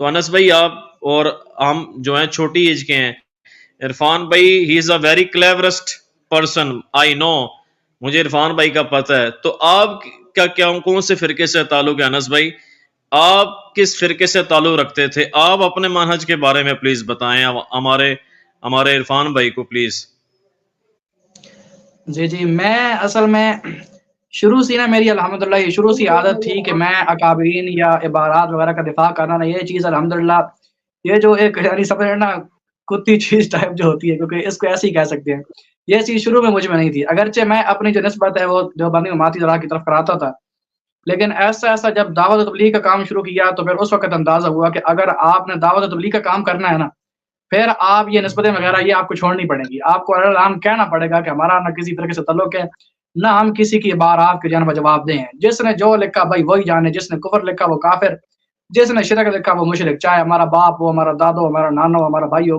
تو انس بھائی آپ اور ہم جو ہیں چھوٹی ایج کے ہیں، عرفان بھائی ہی از اے ویری کلیورسٹ پرسن، آئی نو، مجھے عرفان بھائی کا پتہ ہے. تو آپ کا کون سے فرقے سے تعلق ہے انس بھائی؟ آپ کس فرقے سے تعلق رکھتے تھے؟ آپ اپنے منہج کے بارے میں پلیز بتائیں ہمارے عرفان بھائی کو پلیز. جی میں اصل میں شروع سے نا میری الحمدللہ یہ شروع سے عادت تھی کہ میں اکابرین یا عبارات وغیرہ کا دفاع کرنا نا، یہ چیز الحمدللہ یہ جو ایک یعنی سمجھنا کتی چیز ٹائپ جو ہوتی ہے، کیونکہ اس کو ایسے ہی کہہ سکتے ہیں، یہ چیز شروع میں مجھ میں نہیں تھی. اگرچہ میں اپنی جو نسبت ہے وہ دیوبندی جماعتی ذرا کی طرف کراتا تھا، لیکن ایسا جب دعوت و تبلیغ کا کام شروع کیا تو پھر اس وقت اندازہ ہوا کہ اگر آپ نے دعوت و تبلیغ کا کام کرنا ہے نا، پھر آپ یہ نسبتیں وغیرہ یہ آپ کو چھوڑنی پڑیں گی. آپ کو اعلان کہنا پڑے گا کہ ہمارا نہ کسی طریقے سے تعلق ہے، نہ ہم کسی کی عبارات کے جانب جواب دیں. جس نے جو لکھا بھائی وہی جانے، جس نے کفر لکھا وہ کافر، جس نے شرک لکھا وہ مشرک، چاہے ہمارا باپ ہو، ہمارا دادو، ہمارا نانا ہو، ہمارا بھائی ہو،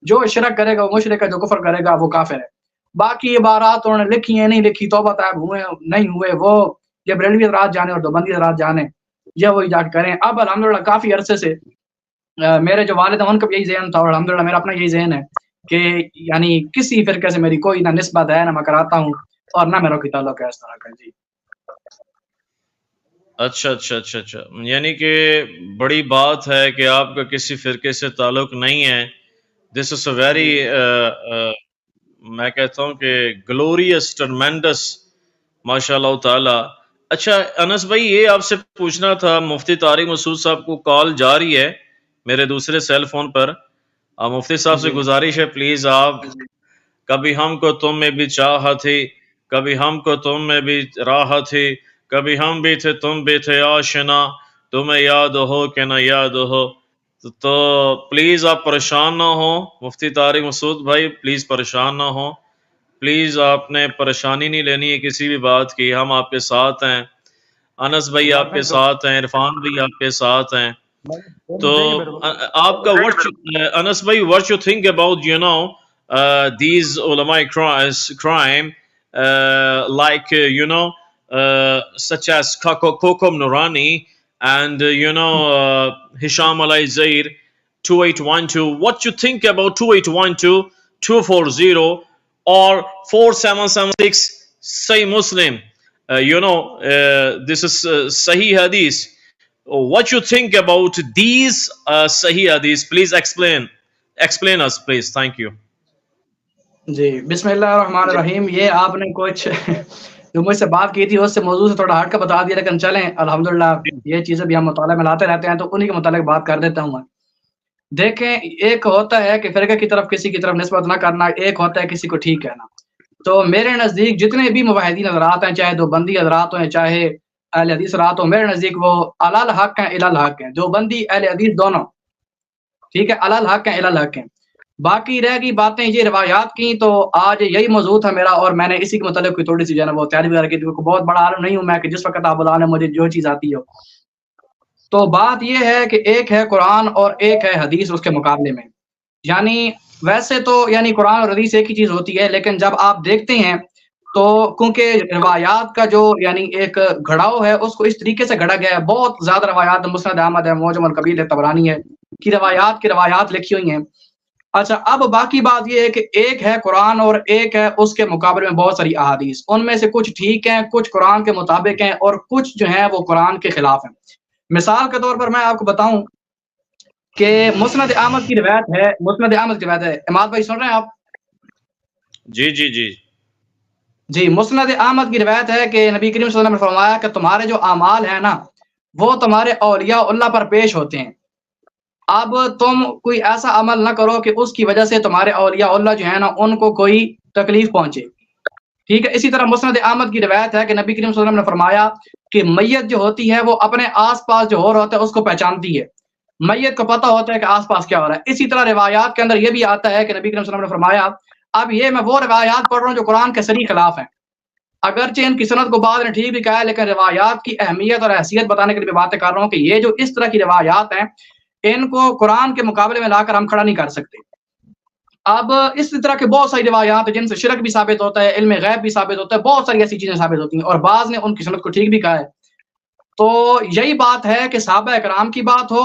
جو شرک کرے گا وہ مشرک ہے، جو کفر کرے گا وہ کافر ہے. باقی عبارات انہوں نے لکھی ہیں نہیں لکھی، توبہ طائب ہوئے نہیں ہوئے، وہ یہ بریلوی حضرات جانے اور دیوبندی حضرات جانے، یہ وہی جا کے کریں. اب الحمدللہ کافی عرصے سے میرے جو والد ہیں ان کا بھی یہی ذہن تھا، اور الحمدللہ میرا اپنا یہی ذہن ہے کہ یعنی کسی فرقے سے میری کوئی نہ نسبت ہے، نہ میں کراتا ہوں، اور نہ میرا کوئی تعلق ہے اس طرح کا. جی اچھا، یعنی کہ بڑی بات ہے کہ آپ کا کسی فرقے سے تعلق نہیں ہے. دس از اے ویری میں کہتا ہوں کہ گلوریس ٹرمینڈس، ماشاء اللہ تعالی. اچھا انس بھائی یہ آپ سے پوچھنا تھا، مفتی طارق مسعود صاحب کو کال جاری ہے میرے دوسرے سیل فون پر. مفتی صاحب سے گزارش ہے پلیز آپ، کبھی ہم کو تم میں بھی چاہت تھی، کبھی ہم کو تم میں بھی راحت تھی، کبھی ہم بھی تھے تم بھی تھے آشنا، تمہیں یاد ہو کہ نہ یاد ہو. تو پلیز آپ پریشان نہ ہو، مفتی طارق مسعود بھائی پلیز پریشان نہ ہو، پلیز آپ نے پریشانی نہیں لینی ہے کسی بھی بات کی، ہم آپ کے ساتھ ہیں، انس بھائی آپ کے ساتھ ہیں، عرفان بھائی آپ کے ساتھ ہیں. تو آپ کا انس بھائی what you think about these ulama crime like such as Kokom Nurani and Hisham Alai Zair 2812. What you think about 2812, 240 or 4776 Sahih Muslim? This is Sahih Hadith. What you think about these Sahih Hadith? Please explain us, please. Thank you. جی بسم اللہ الرحمن الرحیم. یہ آپ نے کچھ جو مجھ سے بات کی تھی اس سے موضوع سے تھوڑا ہٹ کر بتا دیا، لیکن چلیں الحمدللہ یہ چیزیں بھی ہم مطالعہ میں لاتے رہتے ہیں تو انہی کے متعلق بات کر دیتا ہوں. دیکھیں ایک ہوتا ہے کہ فرقے کی طرف کسی کی طرف نسبت نہ کرنا، ایک ہوتا ہے کسی کو ٹھیک کہنا. تو میرے نزدیک جتنے بھی موحدین حضرات ہیں، چاہے دیوبندی حضرات ہیں چاہے اہل حدیث حضرات ہوں، میرے نزدیک وہ علی الحق ہیں الی الحق ہیں. دیوبندی اہل حدیث دونوں ٹھیک ہے، علی الحق ہیں الی الحق ہیں. باقی رہ گئی باتیں یہ روایات کی، تو آج یہی موضوع تھا میرا، اور میں نے اسی کے متعلق کوئی تھوڑی سی جو ہے نا وہ تیاری وغیرہ کی. بہت بڑا عالم نہیں ہوں میں کہ جس وقت آپ بلانے مجھے جو چیز آتی ہو. تو بات یہ ہے کہ ایک ہے قرآن اور ایک ہے حدیث اس کے مقابلے میں. یعنی ویسے تو یعنی قرآن اور حدیث ایک ہی چیز ہوتی ہے، لیکن جب آپ دیکھتے ہیں تو کیونکہ روایات کا جو یعنی ایک گھڑاؤ ہے اس کو اس طریقے سے گھڑا گیا ہے. بہت زیادہ روایات، مسند احمد ہے، معجم الکبیر ہے، طبرانی ہے، کی روایات لکھی ہوئی ہیں. اچھا اب باقی بات یہ ہے کہ ایک ہے قرآن اور ایک ہے اس کے مقابلے میں بہت ساری احادیث. ان میں سے کچھ ٹھیک ہیں، کچھ قرآن کے مطابق ہیں، اور کچھ جو ہیں وہ قرآن کے خلاف ہیں. مثال کے طور پر میں آپ کو بتاؤں کہ مسند احمد کی روایت ہے. اماد بھائی سن رہے ہیں آپ؟ جی مسند احمد کی روایت ہے کہ نبی کریم صلی اللہ علیہ وسلم نے فرمایا کہ تمہارے جو اعمال ہیں نا وہ تمہارے اولیاء اللہ پر پیش ہوتے ہیں. اب تم کوئی ایسا عمل نہ کرو کہ اس کی وجہ سے تمہارے اولیاء اللہ جو ہے نا ان کو کوئی تکلیف پہنچے. ٹھیک ہے. اسی طرح مسند احمد کی روایت ہے کہ نبی کریم صلی اللہ علیہ وسلم نے فرمایا کہ میت جو ہوتی ہے وہ اپنے آس پاس جو ہو رہا ہوتا ہے اس کو پہچانتی ہے. میت کو پتہ ہوتا ہے کہ آس پاس کیا ہو رہا ہے. اسی طرح روایات کے اندر یہ بھی آتا ہے کہ نبی کریم صلی اللہ علیہ وسلم نے فرمایا، اب یہ میں وہ روایات پڑھ رہا ہوں جو قرآن کے صریح خلاف ہیں، اگرچہ ان کی سند کو بعد نے ٹھیک بھی کہا ہے، لیکن روایات کی اہمیت اور حیثیت بتانے کے لیے باتیں کر رہا ہوں کہ یہ جو اس طرح کی روایات ہیں ان کو قرآن کے مقابلے میں لا کر ہم کھڑا نہیں کر سکتے. اب اس طرح کے بہت ساری روایات ہیں جن سے شرک بھی ثابت ہوتا ہے، علم غیب بھی ثابت ہوتا ہے، بہت ساری ایسی چیزیں ثابت ہوتی ہیں، اور بعض نے ان کی سند کو ٹھیک بھی کہا ہے. تو یہی بات ہے کہ صحابہ کرام کی بات ہو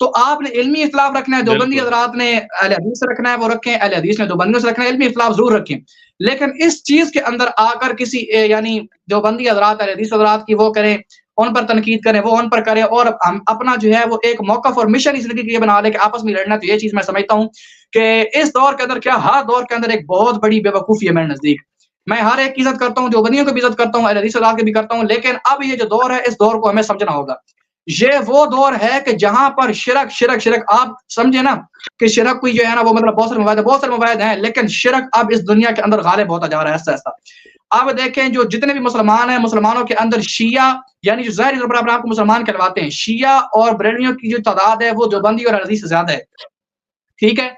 تو آپ نے علمی اختلاف رکھنا ہے، دیوبندی حضرات نے اہل حدیث سے رکھنا ہے وہ رکھیں، اہل حدیث نے دیوبندیوں سے رکھنا ہے، علمی اختلاف ضرور رکھیں، لیکن اس چیز کے اندر آ کر کسی یعنی دیوبندی حضرات اہل حدیث حضرات کی وہ کریں، ان پر تنقید کریں، وہ ان پر کریں، اور ہم اپنا جو ہے وہ ایک موقف اور مشن اس زندگی کے بنا لے کہ آپس میں لڑنا. تو یہ چیز میں سمجھتا ہوں کہ اس دور کے اندر کیا ہر دور کے اندر ایک بہت بڑی بے وقوفی ہے میرے نزدیک. میں ہر ایک کی عزت کرتا ہوں، دیوبندیوں کو بھی عزت کرتا ہوں، اہل حدیث حضرات کی بھی کرتا ہوں، لیکن اب یہ جو دور ہے اس دور کو ہمیں سمجھنا ہوگا. یہ وہ دور ہے کہ جہاں پر شرک آپ سمجھے نا کہ شرک کوئی جو ہے نا وہ مطلب بہت سارے مواد ہیں، لیکن شرک اب اس دنیا کے اندر غالب ہوتا جا رہا ہے ایسا ایسا. اب دیکھیں جو جتنے بھی مسلمان ہیں، مسلمانوں کے اندر شیعہ یعنی جو ظاہری طور پر اپنے آپ کو مسلمان کہلواتے ہیں، شیعہ اور بریلویوں کی جو تعداد ہے وہ دیوبندی اور اہل حدیث سے زیادہ ہے. ٹھیک ہے،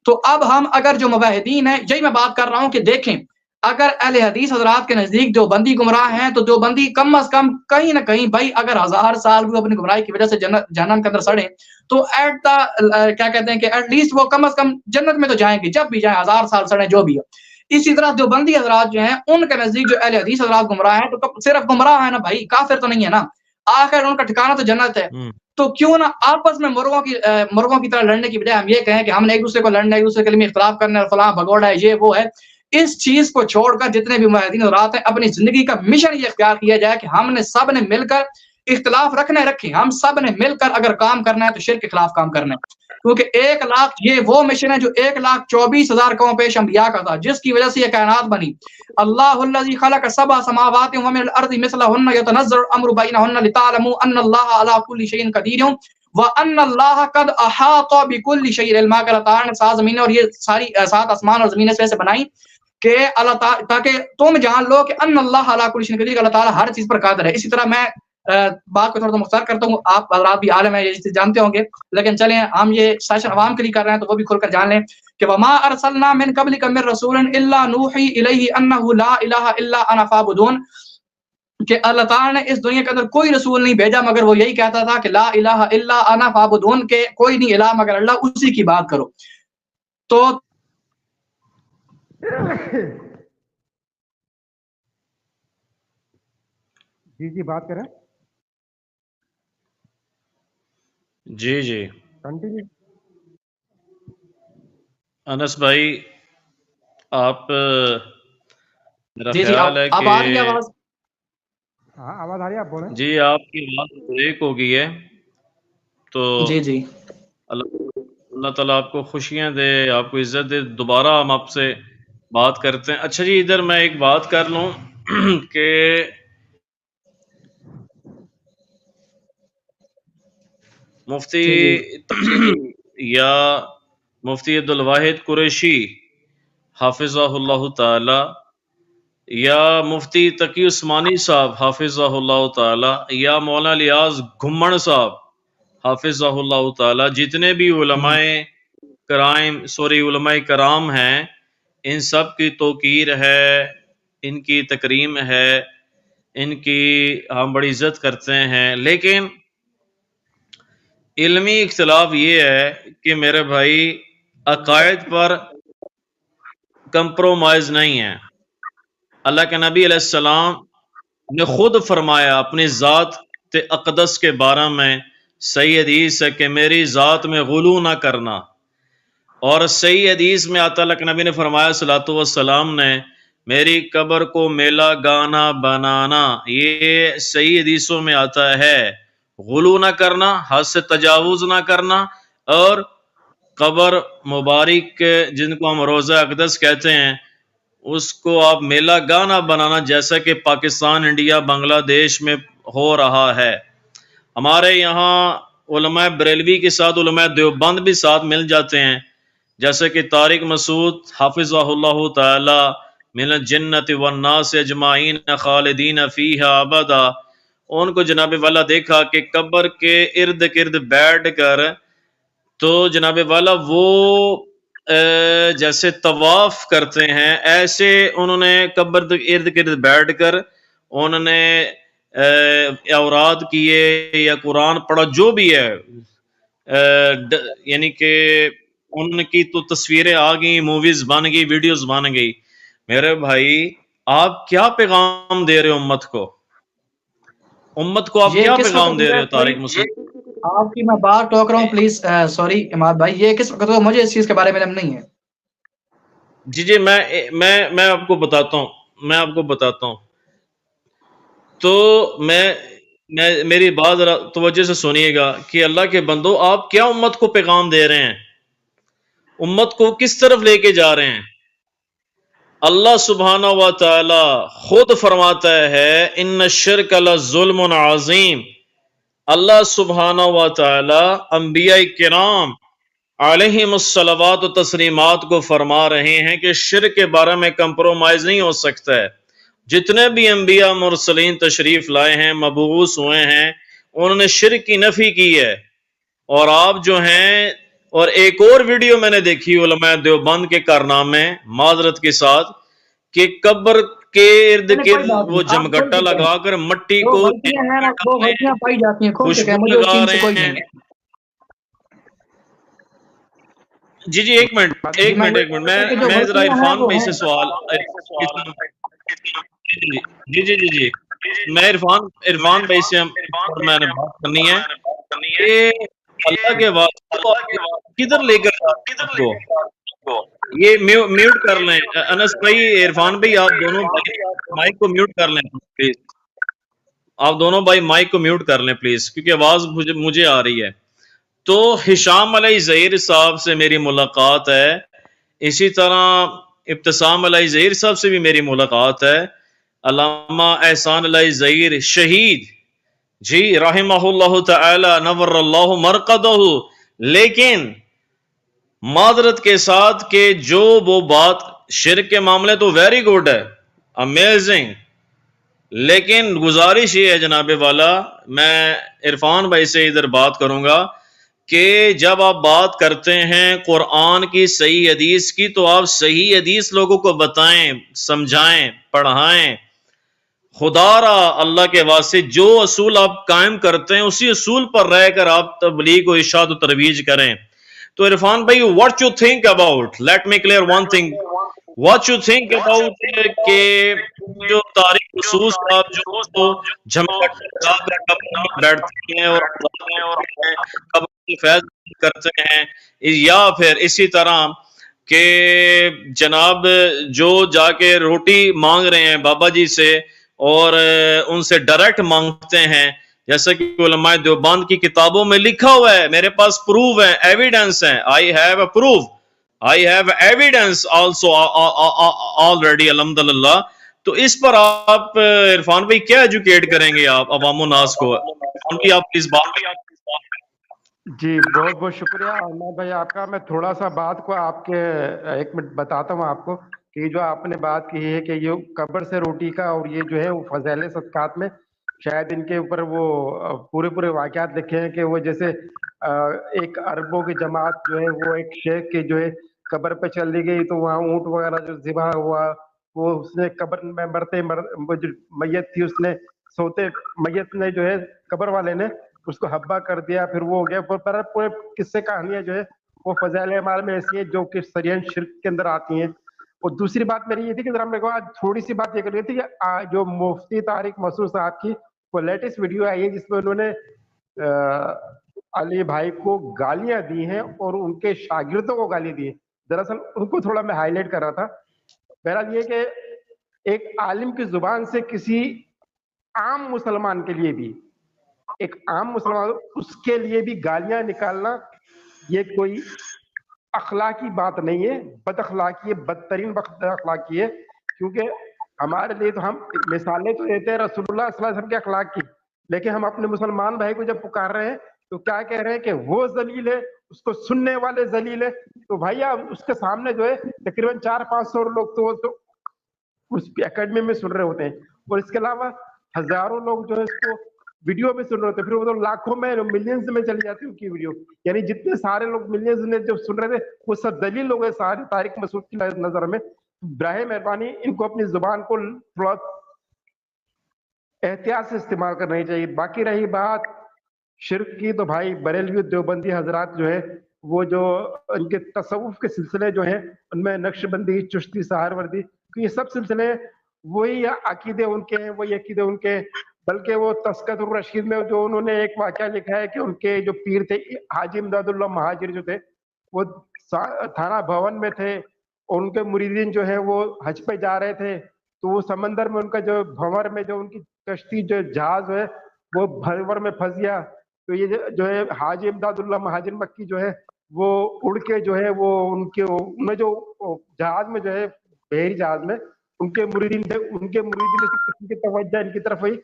تو اب ہم اگر جو موحدین ہیں، یہی میں بات کر رہا ہوں کہ دیکھیں اگر اہل حدیث حضرات کے نزدیک دیوبندی گمراہ ہیں تو دیوبندی کم از کم کہیں نہ کہیں بھائی اگر 1000 سال بھی اپنی گمراہی کی وجہ سے جہنم کے اندر سڑیں تو کیا کہتے ہیں کہ ایٹ لیسٹ وہ کم از کم جنت میں تو جائیں گے، جب بھی جائیں 1000 سال سڑیں جو بھی ہے. اسی طرح دیوبندی حضرات جو ہیں ان کے نزدیک جو اہل حدیث حضرات گمراہ ہیں تو صرف گمراہ ہے نا بھائی، کافر تو نہیں ہے نا، آخر ان کا ٹھکانہ تو جنت ہے. تو کیوں نہ آپس میں مرغوں کی طرح لڑنے کی بجائے ہم یہ کہیں کہ ہم نے ایک دوسرے کو لڑنا ہے، ایک دوسرے کے لیے اختلاف کرنا ہے، فلاں بھگوڑا ہے، یہ وہ ہے. اس چیز کو چھوڑ کر جتنے بھی موحدین حضرات ہیں اپنی زندگی کا مشن یہ اختیار کیا جائے کہ ہم نے سب نے مل کر اختلاف رکھیں، ہم سب نے مل کر اگر کام کرنا ہے تو شرک کے خلاف کام کرنا ہے. کیونکہ 1 لاکھ یہ وہ مشن ہے جو 1,24,000 قوم پیش انبیاء کا تھا، جس کی وجہ سے یہ کائنات بنی. اللہ الذی خلق 7 سماوات ومن الارض مثلهن يتنزل الامر بينهن لتعلموا ان الله على كل شيء قدير وان الله قد احاط بكل شيء علما. کہ اللہ تعالی نے 7 زمینیں اور یہ ساری 7 آسمان اور زمینیں اس وجہ سے بنائی کہ اللہ تعالی تاکہ تم جان لو کہ ان اللہ علی کل شیء قدیر، اللہ تعالی ہر چیز پر قادر ہے. اسی طرح میں بات کو تھوڑا مختصر کرتا ہوں، آپ حضرات بھی عالم ہیں یہ چیز جانتے ہوں گے، لیکن چلیں ہم یہ سیشن عوام کے لیے کر رہے ہیں تو وہ بھی کھل کر جان لیں کہ وما ارسلنا من قبلک من رسول الا نوحی الیہ انہ لا الہ الا انا فاعبدون. کہ اللہ تعالی نے اس دنیا کے اندر کوئی رسول نہیں بھیجا مگر وہ یہی کہتا تھا کہ لا الہ الا انا فاعبدون، کہ کوئی نہیں الہ مگر اللہ، اسی کی بات کرو. تو جی بات کریں. جی کنٹینیو. انس بھائی آپ میرا جی خیال ہے اب کہ آ رہی ہے آواز؟ ہاں آواز آ رہی ہے، آپ بولیں. جی آپ کی آواز بریک ہو گئی ہے، تو جی اللہ تعالیٰ آپ کو خوشیاں دے، آپ کو عزت دے. دوبارہ ہم آپ سے بات کرتے ہیں. اچھا جی ادھر میں ایک بات کر لوں کہ مفتی یا مفتی عبدالواحد قریشی حافظہ اللہ تعالی یا مفتی تقی عثمانی صاحب حافظہ اللہ تعالی یا مولانا الیاس گھمن صاحب حافظہ اللہ تعالی، جتنے بھی علماء کرام ہیں، ان سب کی توقیر ہے، ان کی تکریم ہے، ان کی ہم بڑی عزت کرتے ہیں. لیکن علمی اختلاف یہ ہے کہ میرے بھائی عقائد پر کمپرومائز نہیں ہے. اللہ کے نبی علیہ السلام نے خود فرمایا اپنی ذات اقدس کے بارے میں، صحیح حدیث ہے کہ میری ذات میں غلو نہ کرنا. اور صحیح حدیث میں آتا اللہ کے نبی نے فرمایا صلوات والسلام نے میری قبر کو میلہ گانا بنانا. یہ صحیح حدیثوں میں آتا ہے، غلو نہ کرنا، حد سے تجاوز نہ کرنا، اور قبر مبارک جن کو ہم روضہ اقدس کہتے ہیں اس کو آپ میلہ گانا بنانا، جیسا کہ پاکستان، انڈیا، بنگلہ دیش میں ہو رہا ہے. ہمارے یہاں علماء بریلوی کے ساتھ علماء دیوبند بھی ساتھ مل جاتے ہیں، جیسے کہ طارق مسعود حافظہ اللہ تعالی من الجنت والناس اجمعین خالدین فیہا ابدا. ان کو جناب والا دیکھا کہ قبر کے ارد گرد بیٹھ کر تو جناب والا وہ جیسے طواف کرتے ہیں، ایسے انہوں نے قبر ارد گرد بیٹھ کر انہوں نے اوراد کیے یا قرآن پڑھا، جو بھی ہے، یعنی کہ ان کی تو تصویریں آ گئی، موویز بن گئی، ویڈیوز بن گئی. میرے بھائی آپ کیا پیغام دے رہے ہو امت کو آپ کیا پیغام دے رہے ہو؟ طارق مسعود آپ کی میں بات ٹوک رہا ہوں پلیز، سوری اماد بھائی، یہ کس وقت مجھے اس چیز کے بارے میں علم نہیں ہے. جی میں آپ کو بتاتا ہوں. تو میری بات ذرا توجہ سے سنیے گا کہ اللہ کے بندو، آپ کیا امت کو پیغام دے رہے ہیں؟ امت کو کس طرف لے کے جا رہے ہیں؟ اللہ سبحانہ و تعالی خود فرماتا ہے ان الشرک لظلم عظیم. اللہ سبحانہ و تعالی انبیاء کرام علیہم الصلوات و تسلیمات کو فرما رہے ہیں کہ شرک کے بارے میں کمپرومائز نہیں ہو سکتا ہے. جتنے بھی انبیاء مرسلین تشریف لائے ہیں، مبعوث ہوئے ہیں، انہوں نے شرک کی نفی کی ہے. اور آپ جو ہیں، اور ایک اور ویڈیو میں نے دیکھی علماء دیوبند کے کارنامے، معذرت کے ساتھ، کہ قبر کے ارد کوئی گرد بات وہ نہیں، آپ کھول جمگٹا چکے ہیں، لگا کر مٹی دو کو غلطیاں ہیں، دو غلطیاں پائی جاتی ہیں، کھول چکے ہیں، خوشبو مجھے اس لگا چیز سے کوئی رہے نہیں ہیں. ہے. جی ایک منٹ جی میں یہ جو میں ذرا غلطیاں ہیں عرفان وہ بھائی ہیں. سے سوال. جی میں عرفان بھائی سے میں نے بات کرنی ہے کہ اللہ کے واسطے کدھر لے کر جا رہے ہیں آپ کو. یہ میوٹ کر لیں انس بھائی، عرفان بھائی، آپ دونوں بھائی مائک کو میوٹ کر لیں پلیز. آپ دونوں بھائی مائک کو میوٹ کر لیں پلیز، کیونکہ آواز مجھے آ رہی ہے. تو ہشام علیہ ظہیر صاحب سے میری ملاقات ہے، اسی طرح ابتسام علیہ ظہیر صاحب سے بھی میری ملاقات ہے. علامہ احسان علیہ ظہیر شہید، جی رحمہ اللہ تعالی نور اللہ مرقدہ. لیکن معذرت کے ساتھ کہ جو وہ بات شرک کے معاملے تو ویری گڈ ہے، امیزنگ، لیکن گزارش یہ ہے جناب والا، میں عرفان بھائی سے ادھر بات کروں گا کہ جب آپ بات کرتے ہیں قرآن کی، صحیح حدیث کی، تو آپ صحیح حدیث لوگوں کو بتائیں، سمجھائیں، پڑھائیں. خدا را اللہ کے واسطے جو اصول آپ قائم کرتے ہیں اسی اصول پر رہ کر آپ تبلیغ و ارشاد و ترویج کریں. تو عرفان بھائی، what you think about, let me clear one thing, what you think about کہ جو تاریخ خصوص آپ جو جھمکٹ لگا کر قبر میں بیٹھتے ہیں اور قبر کی فیض کرتے ہیں، یا پھر اسی طرح کہ جناب جو جا کے روٹی مانگ رہے ہیں بابا جی سے اور ان سے ڈائریکٹ مانگتے ہیں، جیسا کہ علماء دیوبند کی کتابوں میں لکھا ہوا ہے، میرے پاس پروف ہے، ایویڈنس ہے، I have a proof, I have evidence also already الحمدللہ. تو اس پر آپ عرفان بھائی کیا ایجوکیٹ کریں گے آپ عوام الناس کو؟ عرفان بھائی آپ پلیز بات. جی بہت بہت شکریہ عماد بھائی آپ کا. میں تھوڑا سا بات کو آپ کے ایک منٹ بتاتا ہوں آپ کو کہ جو آپ نے بات کی ہے کہ یہ قبر سے روٹی کا اور یہ جو ہے وہ فضائل صدقات میں شاید ان کے اوپر وہ پورے واقعات لکھے ہیں کہ وہ جیسے ایک عربوں کی جماعت جو ہے وہ ایک شیخ کے جو ہے قبر پہ چلی گئی تو وہاں اونٹ وغیرہ جو ذبح ہوا وہ اس نے قبر میں وہ جو میت تھی اس نے سوتے میت نے جو ہے قبر والے نے اس کو حبا کر دیا، پھر وہ ہو گیا. پورے قصے کہانیاں جو ہے وہ فضائل اعمال میں ایسی ہیں جو کہ سرین شرک کے اندر آتی ہیں. اور دوسری بات میری یہ تھی کہ ذرا میرے کو آج تھوڑی سی بات یہ کرنی تھی کہ جو مفتی طارق مسعود صاحب کی وہ لیٹسٹ ویڈیو آئی ہے جس میں انہوں نے علی بھائی کو گالیاں دی ہیں اور ان کے شاگردوں کو گالی دی ہیں. دراصل ان کو تھوڑا میں ہائی لائٹ کر رہا تھا. بہرحال یہ کہ ایک عالم کی زبان سے کسی عام مسلمان کے لیے بھی، ایک عام مسلمان اس کے لیے بھی گالیاں نکالنا یہ کوئی اخلاقی بات نہیں ہے، بد اخلاقی ہے، بدترین بد اخلاقی ہے. کیونکہ ہمارے لیے تو ہم مثالیں تو دیتے ہیں رسول اللہ صلی اللہ علیہ وسلم کے اخلاق کی، لیکن ہم اپنے مسلمان بھائی کو جب پکار رہے ہیں تو کیا کہہ رہے ہیں کہ وہ ذلیل ہے، اس کو سننے والے ذلیل ہے. تو بھائی آپ اس کے سامنے جو ہے تقریباً 400-500 لوگ تو اس اکیڈمی میں سن رہے ہوتے ہیں، اور اس کے علاوہ ہزاروں لوگ جو ہے اس کو ویڈیو میں سن رہے ہوتے ہیں، پھر وہ تو لاکھوں میں ملینز میں چلی جاتی ہے ان کی ویڈیو. یعنی جتنے سارے لوگ ملینز میں جو سن رہے تھے وہ سب دلیل لوگ ہیں سارے طارق مسعود کی نظر میں. براہ مہربانی ان کو اپنی زبان کو تھوڑا احتیاط سے استعمال کرنا چاہیے. باقی رہی بات شرک کی تو بھائی بریلوی دیوبندی حضرات جو ہے وہ جو ان کے تصوف کے سلسلے جو ہیں ان میں نقش بندی، چشتی، سہاروردی، یہ سب سلسلے وہی عقیدے ان کے ہیں، وہی عقیدے ان کے بلکہ وہ تذکرۃ الرشید میں جو انہوں نے ایک واقعہ لکھا ہے کہ ان کے جو پیر تھے حاجی امداد اللہ مہاجر جو تھے وہ تھانہ بھون میں تھے، اور ان کے مریدین جو ہے وہ حج پہ جا رہے تھے، تو وہ سمندر میں ان کا جو بھنور میں جو ان کی کشتی جو جہاز ہے وہ بھنور میں پھنس گیا. تو یہ جو ہے حاجی امداد اللہ مہاجر مکی جو ہے وہ اڑ کے جو ہے وہ ان کے انہیں جو جہاز میں جو ہے بحری جہاز میں ان کے مریدین تھے، ان کے مریدین سے کسی کی توجہ ان کی طرف ہوئی،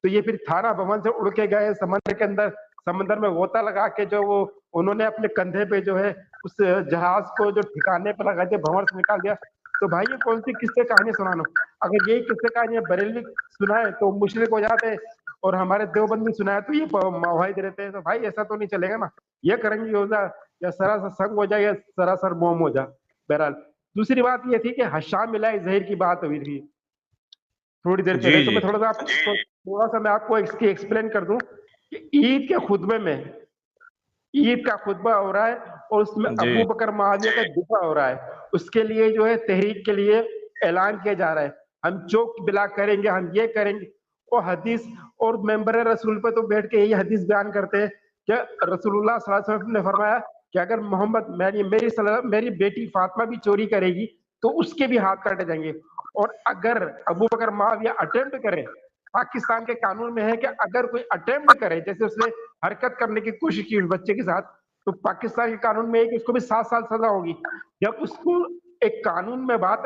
تو یہ پھر تھانہ بھون سے اڑ کے گئے سمندر کے اندر، سمندر میں غوطہ لگا کے جو وہ انہوں نے اپنے کندھے پہ جو ہے اس جہاز کو جو ٹھکانے پہ لگا کے بھنور سے نکال دیا. تو بھائی یہ کون سی قصے کہانی سنانا؟ اگر یہی قصے کہانی بریلوی سنائے تو مشرک ہو جاتے، اور ہمارے دیوبندی سنائے تو یہ معاہد رہتے ہیں. تو بھائی ایسا تو نہیں چلے گا نا، یہ کریں گے ہو جائے یا سراسر سنگ ہو جائے یا سراسر موم ہو جائے. بہرحال دوسری بات یہ تھی کہ حشام الہی ظہیر کی بات ہوئی تھی تھوڑی دیر جی پہلے، تو جی میں تھوڑا سا میں آپ کو اس کی ایکسپلین کر دوں کہ عید کے خطبے میں، عید کا خطبہ ہو رہا ہے اور اس میں جی ابو بکر معاویہ کا دفاع ہو رہا ہے، اس کے لیے جو ہے تحریک کے لیے اعلان کیا جا رہا ہے ہم چوک بلا کریں گے، ہم یہ کریں گے. وہ حدیث اور ممبر رسول پہ تو بیٹھ کے یہی حدیث بیان کرتے ہیں کہ رسول اللہ صلی اللہ علیہ وسلم نے فرمایا کہ اگر محمد میری بیٹی فاطمہ بھی چوری کرے گی تو اس کے بھی ہاتھ کاٹے جائیں گے. اور اگر ابو بکر معاویہ اٹیمپٹ کرے، پاکستان کے قانون میں ہے کہ اگر کوئی اٹیمپٹ کرے، جیسے اس نے حرکت کرنے کی کوشش کی اس بچے کے ساتھ، تو پاکستان کے قانون میں ہے کہ اس کو بھی 7 سال سزا ہوگی. جب اس کو ایک قانون میں بات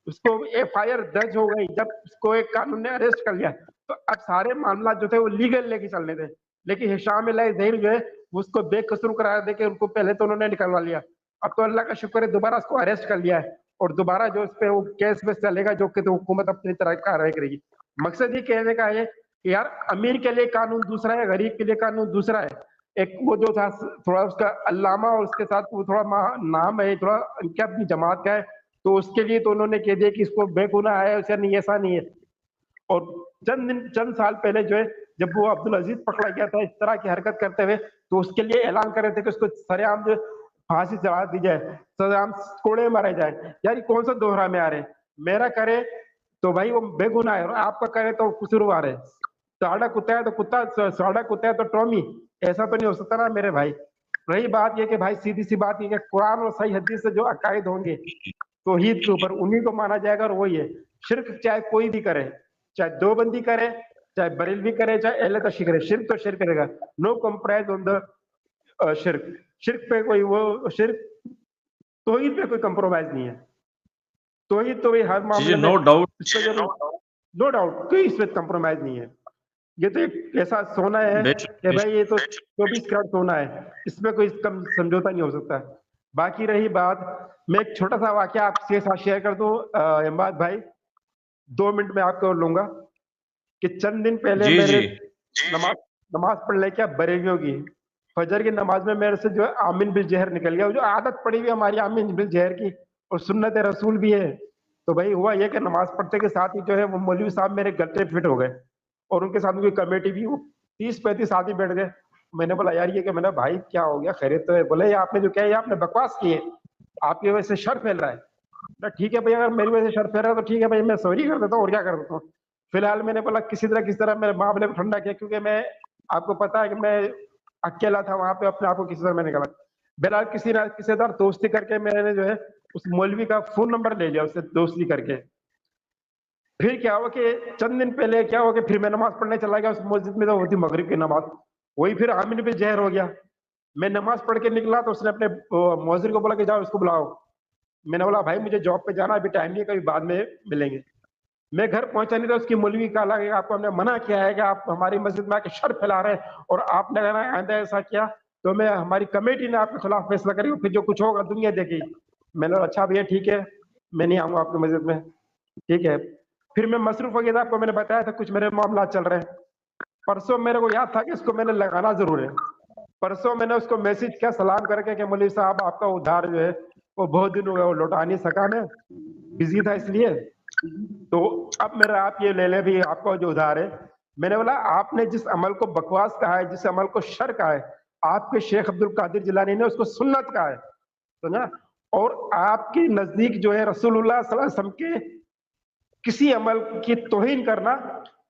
اس کو ایف آئی آر درج ہو گئی، جب اس کو ایک قانون نے اریسٹ کر لیا، تو اب سارے معاملات جو تھے وہ لیگل لے کے چلنے تھے. لیکن ہشام الہی ظہیر جو ہے وہ اس کو بے قصور قرار دے کے ان کو پہلے تو انہوں نے نکلوا لیا. اب تو اللہ کا شکر ہے دوبارہ اس کو اریسٹ کر لیا ہے، اور دوبارہ جو اس پہ وہ کیس ویس چلے گا جو کہ تو حکومت اپنی طرح کارروائی کرے گی. مقصد یہ کہنے کا ہے کہ یار امیر کے لیے قانون دوسرا ہے، غریب کے لیے قانون دوسرا ہے. ایک وہ جو تھا تھوڑا اس کا علامہ اور اس کے ساتھ وہ تھوڑا نام ہے تھوڑا کیا اپنی جماعت کا ہے، تو اس کے لیے تو انہوں نے کہہ دیا کہ اس کو بے گناہ ہے، اسے نہیں ایسا نہیں ہے. اور چند سال پہلے جو ہے جب وہ عبدالعزیز پکڑا گیا تھا اس طرح کی حرکت کرتے ہوئے، تو اس کے لیے اعلان کر رہے تھے کہ اس کو سر عام جو پھانسی چڑھا دی جائے، سر عام کوڑے مارے جائے. یار یہ کون سا دوہرا میں آ رہے ہیں؟ میرا کرے تو بھائی وہ بے گناہ ہے، اور آپ کا کرے تو قصوروار ہے. ساڑھا کتا ہے تو کتا، ساڑھا کتا ہے تو ٹومی، ایسا تو نہیں ہو سکتا نا میرے بھائی. رہی بات یہ کہ بھائی سیدھی سی بات یہ کہ قرآن اور صحیح حدیث سے جو عقائد ہوں گے توحید کے اوپر انہی کو مانا جائے گا، اور وہی ہے. شرک چاہے کوئی بھی کرے، چاہے دیوبندی کرے، چاہے بریلوی کرے، چاہے اہل تشیع کرے، شرک تو شرک کرے گا. نو کمپرائز آن دا شرک. شرک پہ کوئی وہ شرک، توحید پہ کوئی کمپرومائز نہیں ہے. توحید تو ہر جی جی معاملے میں نو ڈاؤٹ. نو ڈاؤٹ کوئی اس پہ کمپرومائز نہیں ہے. یہ تو ایک ایسا سونا ہے بے شک کہ بے شک. بھائی یہ تو 24 کیرٹ سونا ہے، اس میں کوئی کم سمجھوتا نہیں ہو سکتا. باقی رہی بات، میں ایک چھوٹا سا واقعہ آپ کے ساتھ شیئر کر دوں اماد بھائی، 2 منٹ میں آپ کو لوں گا. کہ چند دن پہلے جی میرے جی نماز پڑھ لے کیا بریلیوں کی فجر کی نماز میں میرے سے جو ہے آمین بالجہر نکل گیا. جو عادت پڑی ہوئی ہماری آمین بالجہر کی اور سنت رسول بھی ہے. تو بھائی ہوا یہ کہ نماز پڑھتے کے ساتھ ہی جو ہے وہ مولوی صاحب میرے گلے فٹ ہو گئے، اور ان کے ساتھ کوئی کمیٹی بھی 30-35 آدمی بیٹھ گئے. میں نے بولا یار یہ کہ میں نے بھائی کیا ہو گیا، خیریت تو ہے؟ بولے یہ آپ نے جو کیا یہ آپ نے بکواس کی ہے، آپ کی وجہ سے شر پھیل رہا ہے. ٹھیک ہے بھائی اگر میری وجہ سے شر پھیل رہا ہے تو ٹھیک ہے بھائی میں سوری کر دیتا ہوں، اور کیا کر دیتا ہوں. فی الحال میں نے بولا کسی طرح میرے معاملے کو ٹھنڈا کیا، کیونکہ میں آپ کو پتا ہے کہ میں اکیلا تھا وہاں پہ، اپنے آپ کو کسی طرح میں نکالا. بہرحال کسی طرح دوستی کر کے میں نے جو ہے اس مولوی کا فون نمبر لے لیا، اس سے دوستی کر کے. پھر کیا ہوا کہ چند دن پہلے کیا ہوا کہ پھر میں نماز پڑھنے چلا گیا اس مسجد میں، تو ہوتی مغرب کی نماز، وہی پھر آمین پہ زہر ہو گیا. میں نماز پڑھ کے نکلا تو اس نے اپنے مؤذن کو بولا کہ جاؤ اس کو بلاؤ. میں نے بولا بھائی مجھے جاب پہ جانا، ابھی ٹائم نہیں ہے، کبھی بعد میں ملیں گے. میں گھر پہنچا نہیں تھا، اس کی مولوی کا لگا کہ آپ کو ہم نے منع کیا ہے کہ آپ ہماری مسجد میں آ کے شر پھیلا رہے ہیں، اور آپ نے اگر آئندہ ایسا کیا تو میں ہماری کمیٹی نے آپ کے خلاف فیصلہ کرے گی، پھر جو کچھ ہوگا دنیا دیکھے گی. میں نے اچھا بھیا ٹھیک ہے میں نہیں آؤں گا آپ کی مسجد میں، ٹھیک ہے. پھر میں مصروف ہو گیا تھا، آپ کو میں نے بتایا تھا کچھ میرے معاملات چل رہے ہیں. پرسوں میرے کو یاد تھا کہ اس کو میں نے لگانا ضرور ہے. پرسوں میں نے اس کو میسج کیا سلام کر کے کہ مولوی صاحب آپ کا ادھار جو ہے وہ بہت دن ہو گئے وہ لوٹا نہیں سکا، میں بزی تھا اس لیے، تو اب میرا آپ یہ لے لیں بھی آپ کا جو ادھار ہے. میں نے بولا آپ نے جس عمل کو بکواس کہا ہے، جس عمل کو شر کہا ہے، آپ کے شیخ عبد القادر جیلانی نے اس کو سنت کہا ہے، سمجھا. اور آپ کے نزدیک جو ہے رسول اللہ صلی اللہ علیہ وسلم کے کسی عمل کی توہین کرنا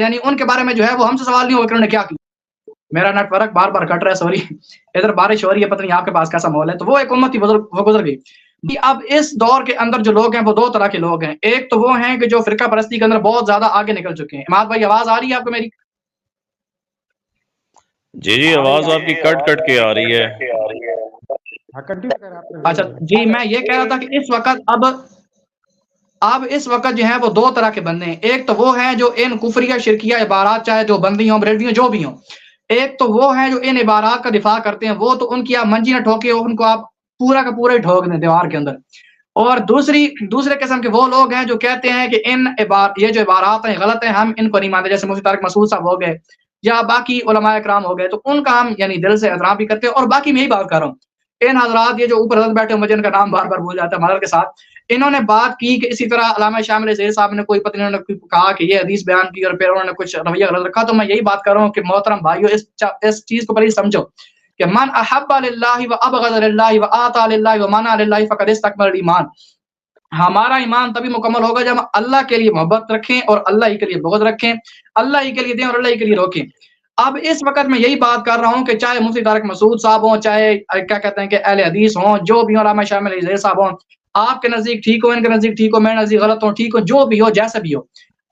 یعنی ان کے بارے میں جو ہے وہ ہم سے سوال نہیں ہوگا کہ انہوں نے کیا کیا. میرا نیٹ ورک بار بار کٹ رہا ہے، سوری. ادھر بارش ہو رہی ہے، پتہ نہیں آپ کے پاس کیسا ماحول ہے. تو وہ ایک امت تھی، وہ گزر گئی. اب اس دور کے اندر جو لوگ ہیں وہ دو طرح کے لوگ ہیں. ایک تو وہ ہیں کہ جو فرقہ پرستی کے اندر بہت زیادہ آگے نکل چکے ہیں. اماد بھائی آواز آ رہی ہے آپ کو میری؟ جی جی آواز آپ کی کٹ کٹ کے آ رہی ہے. ہاں کنٹینیو کریں آپ. اچھا جی، میں یہ کہہ رہا تھا کہ اس وقت اب اس وقت جو ہیں وہ دو طرح کے بندے ہیں. ایک تو وہ ہیں جو ان کفریہ شرکیہ عبارات، چاہے جو بندی ہوں بریلوی ہوں جو بھی ہوں، ایک تو وہ ہیں جو ان عبارات کا دفاع کرتے ہیں. وہ تو ان کی آپ منجی نہ ٹھوکے، ان کو آپ پورا کا پورا ہی ٹھوک دیں دیوار کے اندر. اور دوسرے قسم کے وہ لوگ ہیں جو کہتے ہیں کہ یہ جو عبارات ہیں غلط ہیں، ہم ان کو نہیں مانتے. جیسے مفتی طارق مسعود صاحب ہو گئے یا باقی علماء کرام ہو گئے، تو ان کا ہم یعنی دل سے احترام بھی کرتے ہیں. اور باقی میں یہی بات کر رہا ہوں، ان حضرات یہ جو اوپر حضرت بیٹھے مجھے ان کا نام بار بار بھول جاتا ہے معذرت کے ساتھ، انہوں نے بات کی کہ اسی طرح علامہ شامل زہیر صاحب نے کوئی پتہ نہیں انہوں نے کہا کہ یہ حدیث بیان کی اور پھر انہوں نے کچھ رویہ غلط رکھا. تو میں یہی بات کر رہا ہوں کہ محترم بھائیو، اس چیز کو پہلے سمجھو کہ من احب للہ و ابغض للہ و آطا للہ و منع للہ فقد استکمل الایمان. ہمارا ایمان تبھی مکمل ہوگا جب ہم اللہ کے لیے محبت رکھیں اور اللہ ہی کے لیے بغض رکھیں، اللہ ہی کے لیے دیں اور اللہ ہی کے لیے روکیں. اب اس وقت میں یہی بات کر رہا ہوں کہ چاہے مفتی طارق مسعود صاحب ہوں، چاہے کیا کہتے ہیں کہ اہل حدیث ہوں، جو بھی ہوں، علامہ شامل زہیر صاحب ہوں، آپ کے نزدیک ٹھیک ہو، ان کے نزدیک ٹھیک ہو، میرے نزدیک غلط ہو، ٹھیک ہو، جو بھی ہو جیسا بھی ہو.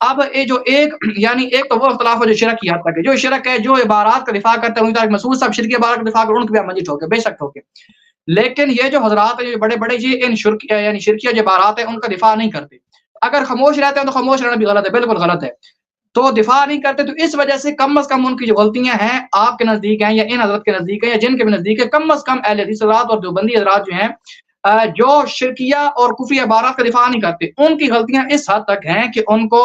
اب یہ جو ایک تو وہ اختلاف ہے جو شرک کی حد تک ہے. جو شرک ہے، جو عبارات کا دفاع کرتے ہیں، مفتی طارق مسعود صاحب شرک عبارات کا دفاع کرتے ہیں، ان کو بھی منجی ٹھوکے، بے شک ٹھوکے. لیکن یہ جو حضرات ہیں جو بڑے بڑے یہ ان یعنی شرکیہ جو عبارات ہیں ان کا دفاع نہیں کرتے. اگر خاموش رہتے ہیں تو خاموش رہنا بھی غلط ہے، بالکل غلط ہے. تو دفاع نہیں کرتے، تو اس وجہ سے کم از کم ان کی جو غلطیاں ہیں آپ کے نزدیک ہیں یا ان حضرت کے نزدیک ہیں یا جن کے بھی نزدیک ہے، کم از کم اہل حدیث حضرات اور دیوبندی حضرات جو ہیں جو شرکیہ اور کفری عبارات کا دفاع نہیں کرتے، ان کی غلطیاں اس حد تک ہیں کہ ان کو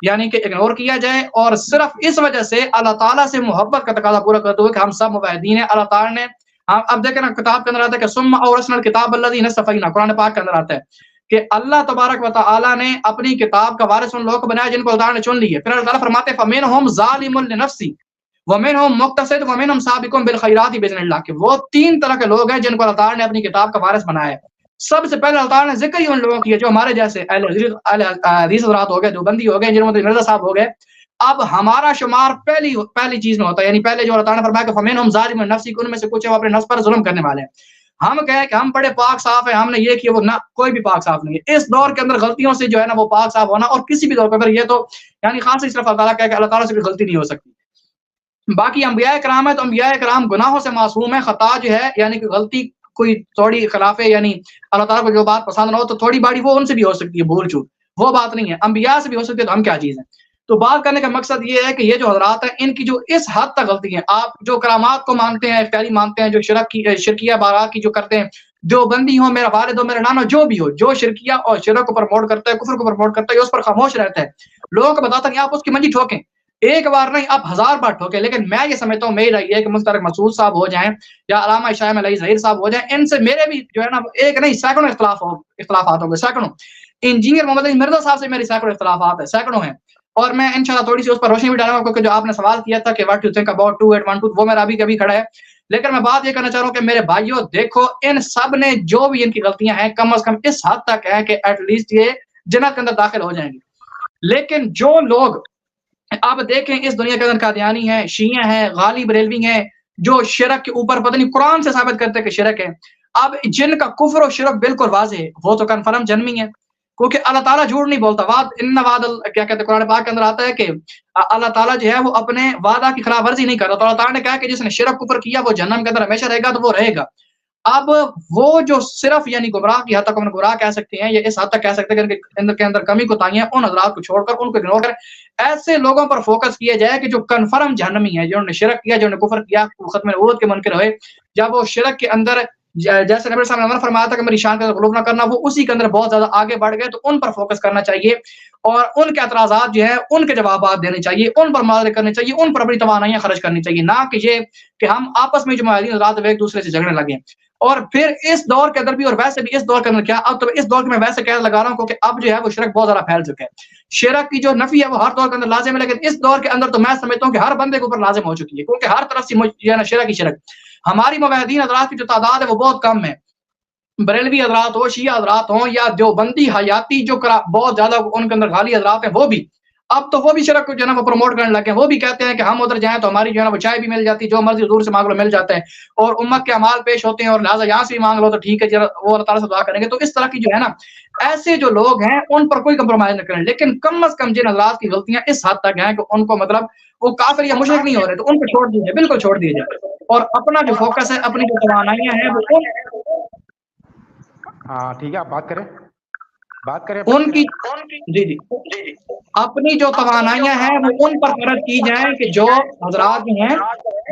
یعنی کہ اگنور کیا جائے. اور صرف اس وجہ سے اللہ تعالیٰ سے محبت کا تقاضا پورا کرتے ہوئے کہ ہم سب موحدین ہیں. اللہ تعالیٰ نے اب دیکھیں نا کتاب کے اندر آتا ہے کہ ثم اورثنا الکتاب الذین اصطفینا، قرآن پاک کے اندر آتا ہے کہ اللہ تبارک و تعالیٰ نے اپنی کتاب کا وارث ان لوگوں کو بنایا جن کو اللہ تعالیٰ نے چن لی ہے. پھر اللہ تعالیٰ فرماتے ہیں فمنہم ظالم لنفسہ ومنہم مقتصد ومنہم سابق بالخیرات باذن اللہ، کہ وہ تین طرح کے لوگ ہیں جن کو اللہ تعالیٰ نے اپنی کتاب کا وارث بنایا ہے. سب سے پہلے اللہ تعالیٰ نے ذکر ہی ان لوگوں کی ہے جو ہمارے جیسے اہل حدیث حضرات ہو گئے، دیوبندی ہو گئے، جن میں مرزا صاحب ہو گئے. اب ہمارا شمار پہلی چیز میں ہوتا ہے، یعنی پہلے جو اللہ تعالیٰ نے فرمایا کہ فمنہم ظالم لنفسہ، ان میں سے کچھ وہ اپنے نفس پر ظلم کرنے والے ہیں. ہم کہیں کہ ہم بڑے پاک صاف ہیں، ہم نے یہ کیا، وہ نہ، کوئی بھی پاک صاف نہیں ہے. اس دور کے اندر غلطیوں سے جو ہے نا وہ پاک صاف ہونا، اور کسی بھی دور کے اندر یہ تو یعنی خاص صرف اللہ تعالیٰ کہہ کہ اللہ تعالیٰ سے کوئی غلطی نہیں ہو سکتی. باقی انبیاء کرام ہے تو انبیاء کرام گناہوں سے معصوم ہے. خطا جو ہے یعنی کہ غلطی کوئی تھوڑی خلاف ہے، یعنی اللہ تعالیٰ کو جو بات پسند نہ ہو تو تھوڑی بڑی وہ ان سے بھی ہو سکتی ہے، بھول چوک، وہ بات نہیں ہے. انبیاء سے بھی ہو سکتی ہے، تو ہم کیا چیز ہیں. تو بات کرنے کا مقصد یہ ہے کہ یہ جو حضرات ہیں ان کی جو اس حد تک غلطی ہے، آپ جو کرامات کو مانتے ہیں، اختیاری مانتے ہیں، جو شرکیہ بارات کی جو کرتے ہیں، جو بندی ہو، میرا والد ہو، میرا نانا، جو بھی ہو، جو شرکیہ اور شرک کو پروموٹ کرتا ہے، کفر کو پروموٹ کرتا ہے، اس پر خاموش رہتا ہے، لوگوں کو بتاتا نہیں، آپ اس کی منجی ٹھوکیں، ایک بار نہیں آپ 1000 بار ٹھوکیں. لیکن میں یہ سمجھتا ہوں، میری رائے ہے کہ مفتی طارق مسعود صاحب ہو جائیں یا علامہ شامل زہیر صاحب ہو جائیں، ان سے میرے بھی جو ہے نا ایک نہیں سینکڑوں اختلافات ہوں گے، سینکڑوں. انجینئر محمد علی مرزا صاحب سے میری سینکڑوں اختلافات ہیں، سینکڑوں ہیں. اور میں انشاءاللہ تھوڑی سی اس پر روشنی بھی ڈالوں گا، کیونکہ جو آپ نے سوال کیا تھا کہ واٹ یو تھنک اباؤٹ 2812، وہ میرا ابھی کبھی کھڑا ہے. لیکن میں بات یہ کرنا چاہ رہا ہوں کہ میرے بھائیوں دیکھو، ان سب نے جو بھی ان کی غلطیاں ہیں کم از کم اس حد تک ہیں کہ ایٹ لیسٹ یہ جنت کے اندر داخل ہو جائیں گے. لیکن جو لوگ آپ دیکھیں اس دنیا کے اندر قادیانی ہیں، شیعہ ہیں، غالی بریلوی ہیں، جو شرک کے اوپر پتہ نہیں قرآن سے ثابت کرتے ہیں کہ شرک ہے، اب جن کا کفر و شرک بالکل واضح ہے، وہ تو کنفرم جنمی ہے، کیونکہ اللہ تعالیٰ جھوٹ نہیں بولتا. کیا کہتے ہیں قرآن پاک کے اندر آتا ہے کہ اللہ تعالیٰ جو ہے وہ اپنے وعدہ کی خلاف ورزی نہیں کرتا. تو اللہ تعالیٰ نے کہا کہ جس نے شرک کفر کیا وہ جہنم کے اندر ہمیشہ رہے گا، تو وہ رہے گا. اب وہ جو صرف یعنی گمراہ کی حد تک ہم گمراہ کہہ سکتے ہیں، یا اس حد تک کہہ سکتے ہیں کہ ان کے اندر کمی کوتاہیاں، ان حضرات کو چھوڑ کر، ان کو اگنور کر ایسے لوگوں پر فوکس کیا جائے کہ جو کنفرم جہنمی ہے، جنہوں نے شرک کیا، جنہوں نے کفر کیا، ختم نبوت کے منکر ہوئے. جب وہ شرک کے اندر جیسے نبی صلی اللہ علیہ وسلم نے فرمایا تھا کہ میری شان کا غلوب نہ کرنا، وہ اسی کے اندر بہت زیادہ آگے بڑھ گئے. تو ان پر فوکس کرنا چاہیے اور ان کے اعتراضات جو ہیں ان کے جوابات دینے چاہیے، ان پر معذرت کرنی چاہیے، ان پر اپنی توانائیاں خرچ کرنی چاہیے، نہ کہ یہ کہ ہم آپس میں جو معاہدین حضرات ایک دوسرے سے جھگڑنے لگے. اور پھر اس دور کے اندر بھی، اور ویسے بھی اس دور کے اندر کیا، اب تو اس دور میں ویسے کہہ لگا رہا ہوں کیونکہ اب جو ہے وہ شرک بہت زیادہ پھیل چکا ہے. شرک کی جو نفی ہے وہ ہر دور کے اندر لازم ہے، لیکن اس دور کے اندر تو میں سمجھتا ہوں کہ ہر بندے کے اوپر لازم ہو چکی ہے، کیونکہ ہر طرف سے شرک ہی شرک. ہماری موحدین حضرات کی جو تعداد ہے وہ بہت کم ہے، بریلوی حضرات ہو، شیعہ حضرات ہوں، یا دیوبندی حیاتی جو بہت زیادہ ان کے اندر غالی حضرات ہیں وہ بھی. اب تو وہ بھی شرک کو جو ہے نا وہ پروموٹ کرنے لگے ہیں، وہ بھی کہتے ہیں کہ ہم ادھر جائیں تو ہماری جو ہے نا وہ چائے بھی مل جاتی ہے، جو مرضی حضور سے مانگ لو مل جاتا ہے، اور امت کے اعمال پیش ہوتے ہیں، اور لہٰذا یہاں سے بھی مانگ لو تو ٹھیک ہے، وہ اللہ تعالیٰ سے دعا کریں گے۔ تو اس طرح کی جو ہے نا ایسے جو لوگ ہیں ان پر کوئی کمپرومائز نہ کریں، لیکن کم از کم جن حضرات کی غلطیاں اس حد تک ہیں کہ ان کو مطلب وہ کافر یا مشرک نہیں ہو رہے، تو ان کو چھوڑ دیجیے، بالکل چھوڑ دیجیے، اور اپنا جو فوکس ہے، اپنی جو توانائیاں ہیں وہ ہاں ٹھیک ہے، آپ بات کریں ان کی جی جی اپنی جو توانائیاں ہیں وہ ان پر خرچ کی جائیں کہ جو حضرات جو ہیں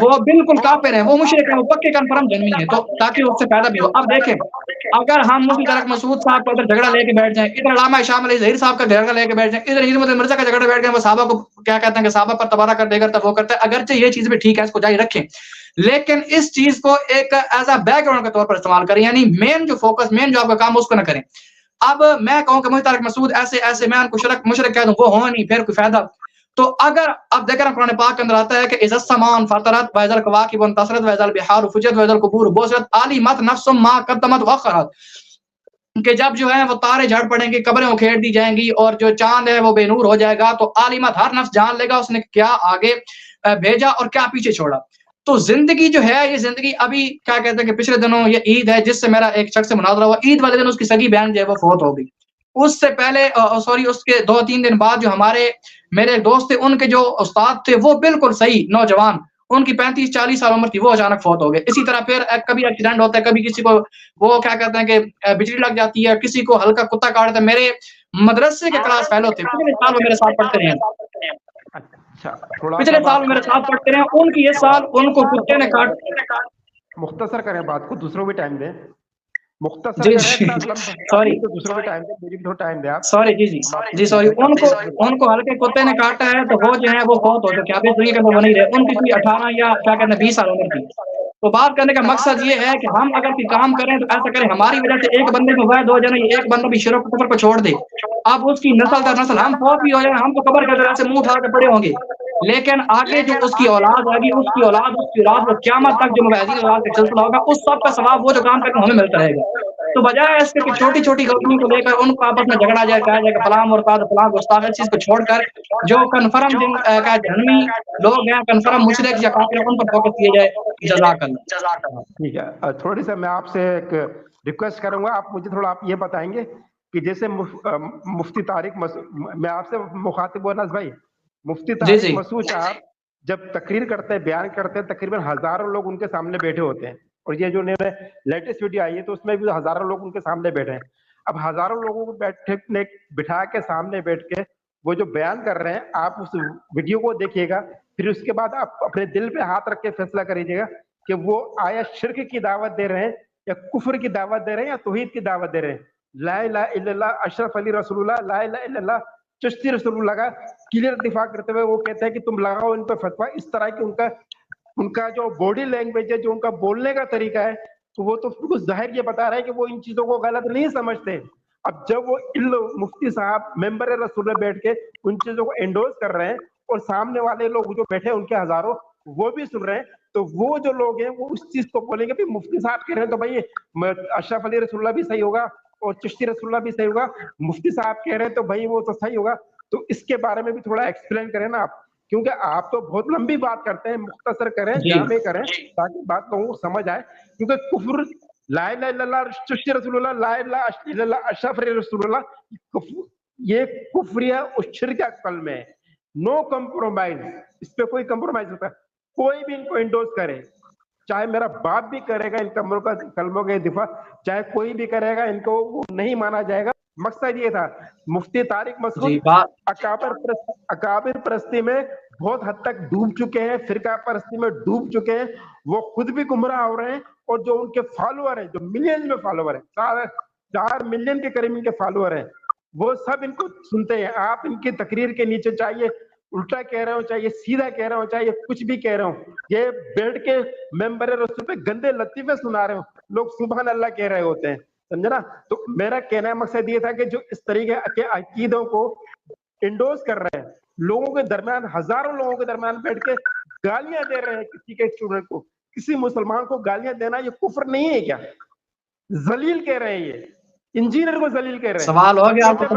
وہ بالکل کافر ہیں، وہ مشرک ہیں، وہ پکے کنفرم جنمی ہیں، تو تاکہ اس سے فائدہ بھی ہو۔ اب دیکھیں اگر ہم مفتی طارق مسعود صاحب کو ادھر جھگڑا لے کے بیٹھ جائیں، ادھر علامہ ہشام علی ظہیر صاحب کا جھگڑا لے کے بیٹھ جائیں، ادھر عید مرزا کا جھگڑا بیٹھ جائیں، وہ صحابہ کو کیا کہتے ہیں کہ صحابہ پر تبارہ کر دے کرتا وہ کرتا ہے، اگرچہ یہ چیز بھی ٹھیک ہے، اس کو جاری رکھیں، لیکن اس چیز کو ایک ایز اے بیک گراؤنڈ کے طور پر استعمال کریں، یعنی مین جو فوکس، مین جو آپ کا کام اس کو نہ کریں۔ اب میں کہوں کہ مفتی طارق مسعود ایسے میں ان کو مشرک کہہ دوں، وہ ہوں نہیں، پھر کوئی فائدہ۔ تو اگر اب دیکھ رہے قرآن پاک کے اندر آتا ہے کہ اذا السماء فطرت واذا الكواكب انتصرت واذا البحار فجرت واذا القبور بعثرت علمت نفس ما قدمت واخرت، کہ جب جو ہے وہ تارے جھڑ پڑیں گے، قبریں اکھیڑ دی جائیں گی، اور جو چاند ہے وہ بے نور ہو جائے گا، تو عالمت ہر نفس جان لے گا اس نے کیا آگے بھیجا اور کیا پیچھے چھوڑا۔ تو زندگی جو ہے یہ زندگی، ابھی کیا کہتے ہیں کہ پچھلے دنوں یہ عید ہے جس سے میرا ایک شخص سے مناظرہ ہوا، عید والے دن اس کی سگی بہن جو ہے وہ فوت ہو گئی، اس سے پہلے اس کے 2-3 دن بعد جو میرے دوست تھے، ان کے جو استاد تھے وہ بالکل صحیح نوجوان، ان کی 35-40 سال عمر تھی، وہ اچانک فوت ہو گئے۔ اسی طرح پھر کبھی ایکسیڈنٹ ہوتا ہے، کبھی کسی کو وہ کیا کہتے ہیں کہ بجلی لگ جاتی ہے، کسی کو ہلکا کتا کاٹتا ہے۔ میرے مدرسے کے کلاس فیلو تھے، پچھلے سال وہ میرے ساتھ پڑھتے رہے، اچھا تھوڑا پچھلے سا سال میرے ساتھ پڑھتے رہے، ان کی اس سال ان کو کتے نے کاٹ۔ مختصر کریں بات کو، دوسروں بھی ٹائم دیں، مختصر جی کریں، سوری دوسروں بھی ٹائم دیں، میری بھی تھوڑا ٹائم دیں آپ۔ سوری جی سوری، ان کو ہلکے کتے نے کاٹا ہے، تو وہ جو ہے وہ فوت ہو چکے، اب اس دنیا کے اندر وہ نہیں رہے، ان کی کوئی 18 یا کیا کہتے ہیں 20 سال عمر تھی۔ تو بات کرنے کا مقصد یہ ہے کہ ہم اگر کوئی کام کریں تو ایسا کریں ہماری وجہ سے ایک بندے کو ہوا ہے، 2 جنے، ایک بندہ بھی شرک کفر کو چھوڑ دے، اب اس کی نسل در نسل ہم فوت بھی ہو جائیں، ہم تو قبر کے اندر ایسے منہ اٹھا کے پڑے ہوں گے، لیکن آگے جو اس کی اولاد آگی، اس کی اولاد وہ قیامت تک جو مبعوثین اولاد کا سلسلہ ہوگا، اس سب کا ثواب وہ جو کام کرتے ہیں ہمیں ملتا رہے گا۔ تو بجائے اس کے کہ چھوٹی چھوٹی غلطیوں کو لے کر ان کو آپس میں جھگڑا جائے، کہا جائے کہ فلاں مرتاد فلاں گستاخ، اس چیز کو چھوڑ کر جو کنفرم کا جہنمی لوگ ہیں، کنفرم مشرک یا کافر، ان پر فوکس کیا جائے۔ جزاک اللہ۔ ٹھیک ہے، تھوڑی سا میں آپ سے ایک ریکویسٹ کروں گا، آپ مجھے تھوڑا آپ یہ بتائیں گے کہ جیسے مفتی طارق مسعود، میں آپ سے مخاطب ہوں ناز بھائی، مفتی طارق مسعود صاحب جب تقریر کرتے ہیں، بیان کرتے ہیں، تقریباً ہزاروں لوگ ان کے سامنے بیٹھے ہوتے ہیں، اور یہ جو لیٹسٹ ویڈیو آئی ہے تو اس میں بھی ہزاروں لوگ ان کے سامنے بیٹھے ہیں۔ اب ہزاروں لوگوں کو بٹھا کے سامنے بیٹھ کے وہ جو بیان کر رہے ہیں، آپ اس ویڈیو کو دیکھیے گا، پھر اس کے بعد آپ اپنے دل پہ ہاتھ رکھ کے فیصلہ کریے گا کہ وہ آیا شرک کی دعوت دے رہے ہیں یا کفر کی دعوت دے رہے ہیں یا توحید کی دعوت دے رہے ہیں۔ لا الہ الا اللہ، اشرف علی رسول اللہ، لا الہ الا اللہ چشتی رسول اللہ کا کلیئر دفاع کرتے ہوئے وہ کہتے ہیں کہ تم لگاؤ ان پہ فتویٰ۔ اس طرح کی ان کا جو باڈی لینگویج ہے، جو ان کا بولنے کا طریقہ ہے، تو وہ تو بالکل ظاہر یہ بتا رہے ہیں کہ وہ ان چیزوں کو غلط نہیں سمجھتے۔ اب جب وہ مفتی صاحب ممبر رسول میں بیٹھ کے ان چیزوں کو انڈورس کر رہے ہیں اور سامنے والے لوگ جو بیٹھے ان کے ہزاروں وہ بھی سن رہے ہیں، تو وہ جو لوگ ہیں وہ اس چیز کو بولیں گے کہ مفتی صاحب کہہ رہے ہیں تو بھائی اشرف علی رسول اللہ بھی صحیح ہوگا اور چشتی رسول اللہ بھی صحیح ہوگا، مفتی صاحب کہہ رہے ہیں تو بھائی وہ تو صحیح ہوگا۔ تو اس کے بارے میں بھی تھوڑا ایکسپلین کریں نا آپ، کیونکہ آپ تو بہت لمبی بات کرتے ہیں، مختصر کریں، جامع کریں تاکہ بات لوگوں کو سمجھ آئے۔ کیونکہ کفر لا الہ الا اللہ چشتی رسول اللہ، لا الہ الا اللہ اشرف علی رسول اللہ، یہ کفر ہے اور شرک اکبر میں ہے، نو کمپرومائز، اس پہ کوئی کمپرومائز ہوتا ہے، کوئی بھی ان کو انڈورس کرے، چاہے میرا باپ بھی کرے گا ان کلموں کا دفاع، چاہے کوئی بھی کرے گا، ان کو وہ نہیں مانا جائے گا۔ مقصد یہ تھا مفتی طارق مسعود اکابر پرستی میں بہت حد تک ڈوب چکے ہیں، فرقہ پرستی میں ڈوب چکے ہیں، وہ خود بھی گمراہ ہو رہے ہیں، اور جو ان کے فالوور ہیں، جو ملین میں فالوور ہیں، 4 ملین کے قریب ان کے فالوور ہیں، وہ سب ان کو سنتے ہیں۔ آپ ان کی تقریر کے نیچے چاہیے الٹا کہہ رہے ہو، چاہیے سیدھا کہہ رہے ہو، چاہیے کچھ بھی کہہ رہے ہو، یہ بیٹھ کے ممبر رسول پہ گندے لطیفے سنا رہے ہو، لوگ سبحان اللہ کہہ رہے ہوتے ہیں، سمجھے نا؟ تو میرا کہنا مقصد یہ تھا کہ جو اس طریقے کے عقیدوں کو انڈورس کر رہے ہیں، لوگوں کے درمیان، ہزاروں لوگوں کے درمیان بیٹھ کے گالیاں دے رہے ہیں کسی کے اسٹوڈنٹ کو، کسی مسلمان کو گالیاں دینا یہ کفر نہیں ہے کیا؟ ذلیل کہہ رہے ہیں، یہ انجینئر کو ذلیل کہہ رہے ہیں۔ سوال ہو گیا آپ کو؟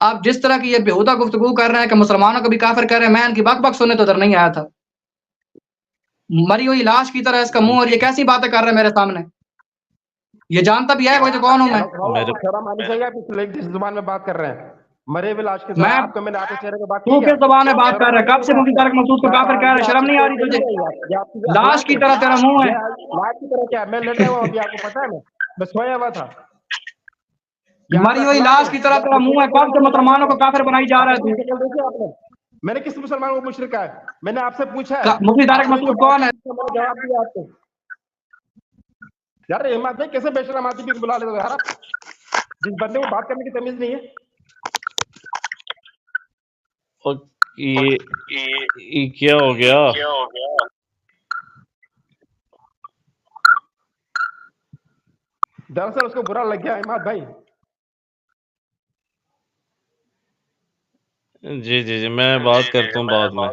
آپ جس طرح کی یہ بےہودہ گفتگو کر رہے ہیں کہ مسلمانوں کو بھی کافر کر رہے ہیں، میں ان کی بک بک سننے تو ادھر نہیں آیا تھا. مری ہوئی لاش کی طرح اس کا منہ، اور یہ کیسی باتیں کر رہے ہیں میرے سامنے. یہ جانتا بھی ہے کوئی تو کون ہوں میں. شرم آنی چاہیے، آپ جس زبان میں بات کر رہے ہیں مرے ہوئے لاش کے میں ساتھ آپ کو میں نے آپ کے چہرے پہ بات تو کی کیا؟ کس زبان میں بات کر رہا ہے؟ کب سے مفتی طارق مسعود کو کافر کہہ رہے ہیں؟ شرم نہیں آ رہی تجھے؟ لاش کی طرح تیرا منہ ہے. لاش کی طرح کیا میں لڑا ہوا ابھی آپ کو پتا ہے میں سویا ہوا تھا. مری ہوئی لاش کی طرح تیرا منہ ہے. کب سے مسلمانوں کو کافر بنائی جا رہا ہے تو؟ میں نے کس مسلمان کو مشرک کہا ہے؟ میں نے آپ سے پوچھا ہے مفتی طارق مسعود کون ہے؟ میں نے جواب دیا آپ کو. یار احمد بھائی کیسے بے شرم آدمی کو بلا لیتے ہو یار آپ؟ جس بندے کو بات کرنے کی تمیز نہیں ہے. یہ کیا ہو گیا؟ دراصل اس کو برا لگ گیا احمد بھائی. جی جی جی میں بات کرتا ہوں بعد میں.